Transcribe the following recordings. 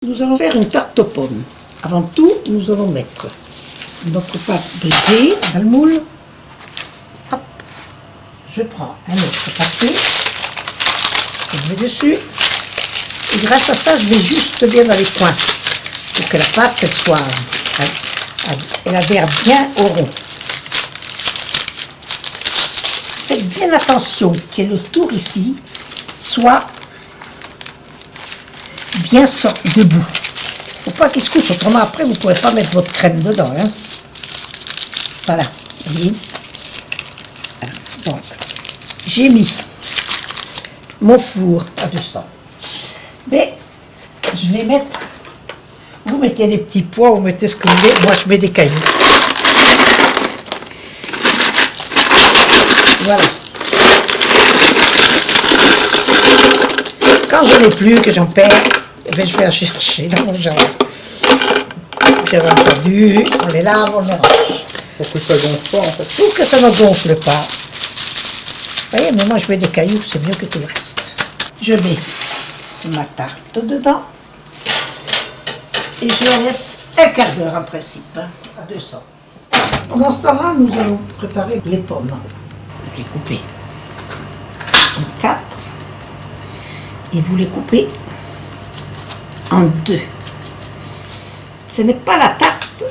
Nous allons faire une tarte aux pommes. Avant tout, nous allons mettre notre pâte brisée dans le moule. Hop. Je prends un autre papier, je le mets dessus. Et grâce à ça, je vais juste bien dans les coins pour que la pâte elle adhère bien au rond. Faites bien attention que le tour ici soit bien debout. Faut pas qu'il se couche, autrement après vous ne pourrez pas mettre votre crème dedans. Hein. Voilà, vous voyez. Donc, j'ai mis mon four à 200. Mais je vais mettre, vous mettez des petits pois, vous mettez ce que vous voulez, moi je mets des cailloux. Voilà. Quand je n'ai plus, que j'en perds, eh bien, je vais la chercher dans mon jardin. Bien entendu, on les lave, on les range. Pour que ça gonfle pas en fait. Pour que ça ne gonfle pas. Vous voyez, mais moi je mets des cailloux, c'est mieux que tout le reste. Je mets ma tarte dedans. Et je la laisse un quart d'heure en principe, hein, à 200. Pendant ce temps-là, nous allons préparer les pommes. Vous les coupez en 4. Et vous les coupez en 2. Ce n'est pas la tarte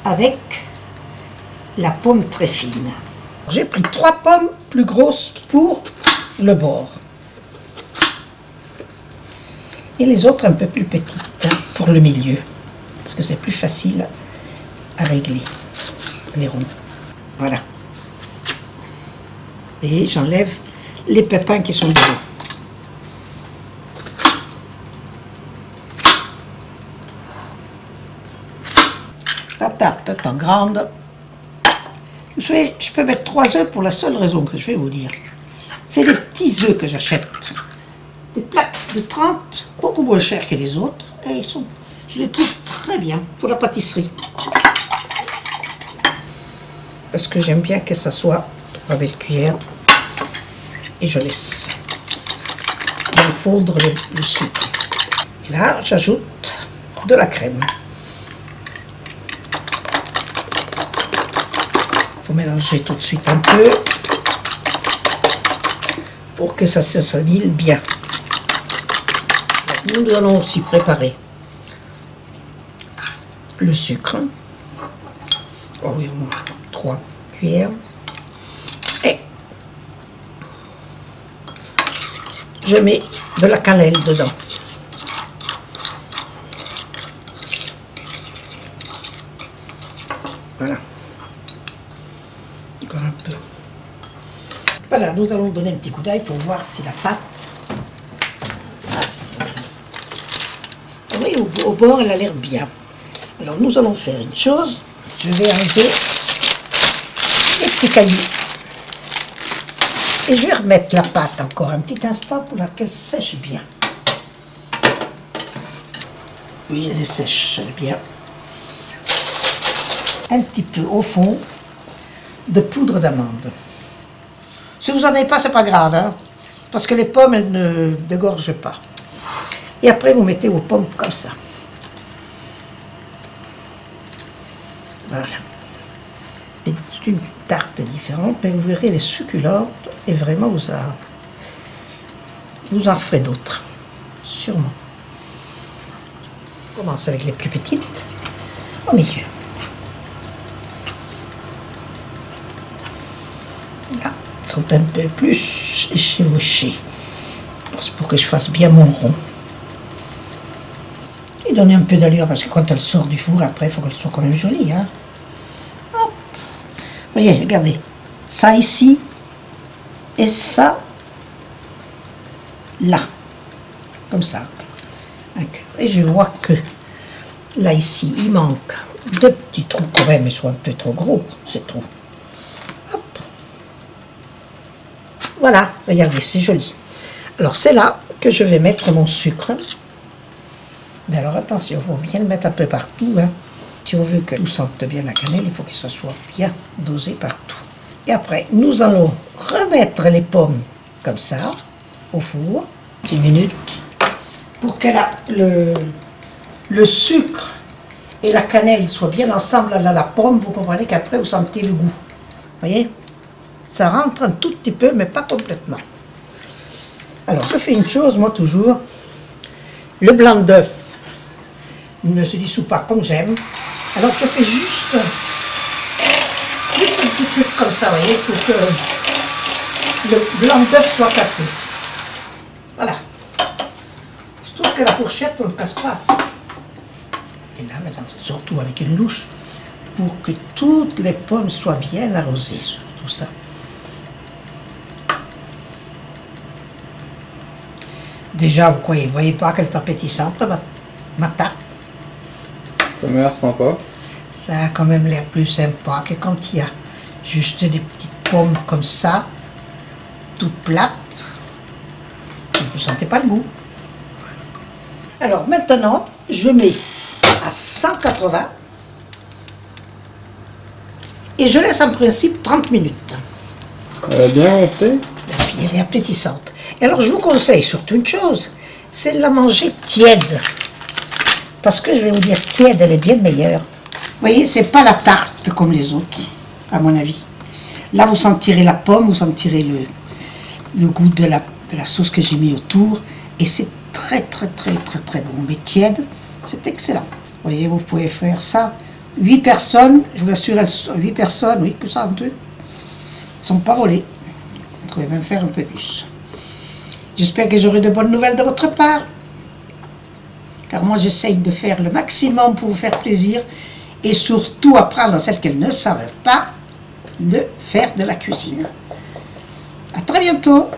avec la pomme très fine. J'ai pris 3 pommes plus grosses pour le bord. Et les autres un peu plus petites hein, pour le milieu. Parce que c'est plus facile à régler les ronds. Voilà. Et j'enlève les pépins qui sont dedans. La tarte étant grande, je peux mettre 3 œufs pour la seule raison que je vais vous dire. C'est des petits œufs que j'achète. Des plaques de 30, beaucoup moins chers que les autres. Et je les trouve très bien pour la pâtisserie. Parce que j'aime bien que ça soit 3 belles cuillères. Et je laisse fondre le sucre. Et là, j'ajoute de la crème. Il faut mélanger tout de suite un peu pour que ça s'assimile bien. Nous allons aussi préparer le sucre. Environ 3 cuillères. Et je mets de la cannelle dedans. Voilà. Encore un peu. Voilà, nous allons donner un petit coup d'œil pour voir si la pâte... Oui, au bord, elle a l'air bien. Alors, nous allons faire une chose. Je vais enlever les petits cailloux. Et je vais remettre la pâte encore un petit instant pour qu'elle sèche bien. Oui, elle est sèche, elle est bien. Un petit peu au fond de poudre d'amande. Si vous n'en avez pas, c'est pas grave, hein, parce que les pommes, elles ne dégorgent pas. Et après, vous mettez vos pommes comme ça. Voilà. C'est une tarte différente, mais vous verrez, elle est succulente et vraiment, vous en ferez d'autres, sûrement. On commence avec les plus petites, au milieu. Là, elles sont un peu plus échevauchées, pour que je fasse bien mon rond. Et donner un peu d'allure, parce que quand elle sort du four, après, il faut qu'elle soit quand même jolie. Hein. Hop. Vous voyez, regardez. Ça ici, et ça, là. Comme ça. Et je vois que, là, ici, il manque 2 petits trous quand même, ils sont un peu trop gros, ces trous. Hop. Voilà, regardez, c'est joli. Alors, c'est là que je vais mettre mon sucre. Mais alors attention, il faut bien le mettre un peu partout. Hein. Si on veut que tout sente bien la cannelle, il faut que ça soit bien dosé partout. Et après, nous allons remettre les pommes comme ça, au four, 10 minutes, pour que le sucre et la cannelle soient bien ensemble à la pomme, vous comprenez qu'après vous sentez le goût. Voyez? Ça rentre un tout petit peu, mais pas complètement. Alors, je fais une chose, moi, toujours. Le blanc d'œuf ne se dissout pas comme j'aime. Alors, je fais juste un petit truc comme ça, vous voyez, pour que le blanc d'œuf soit cassé. Voilà. Je trouve que la fourchette, on ne casse pas assez. Et là, maintenant, surtout avec une louche, pour que toutes les pommes soient bien arrosées sur tout ça. Déjà, vous voyez pas qu'elle est appétissante, ma tarte. Ça m'a l'air sympa. Ça a quand même l'air plus sympa que quand il y a juste des petites pommes comme ça, toutes plates. Vous ne sentez pas le goût. Alors maintenant, je mets à 180 et je laisse en principe 30 minutes. Elle a bien gonflé. Et puis elle est appétissante. Et alors je vous conseille surtout une chose, c'est de la manger tiède. Parce que je vais vous dire, tiède, elle est bien meilleure. Vous voyez, c'est pas la tarte comme les autres, à mon avis. Là, vous sentirez la pomme, vous sentirez le goût de la sauce que j'ai mis autour. Et c'est très bon. Mais tiède, c'est excellent. Vous voyez, vous pouvez faire ça. 8 personnes, je vous assure, 8 personnes, oui, que ça en deux, ne sont pas volées. Vous pouvez même faire un peu plus. J'espère que j'aurai de bonnes nouvelles de votre part. Car moi, j'essaye de faire le maximum pour vous faire plaisir. Et surtout apprendre à celles qu'elles ne savent pas de faire de la cuisine. À très bientôt.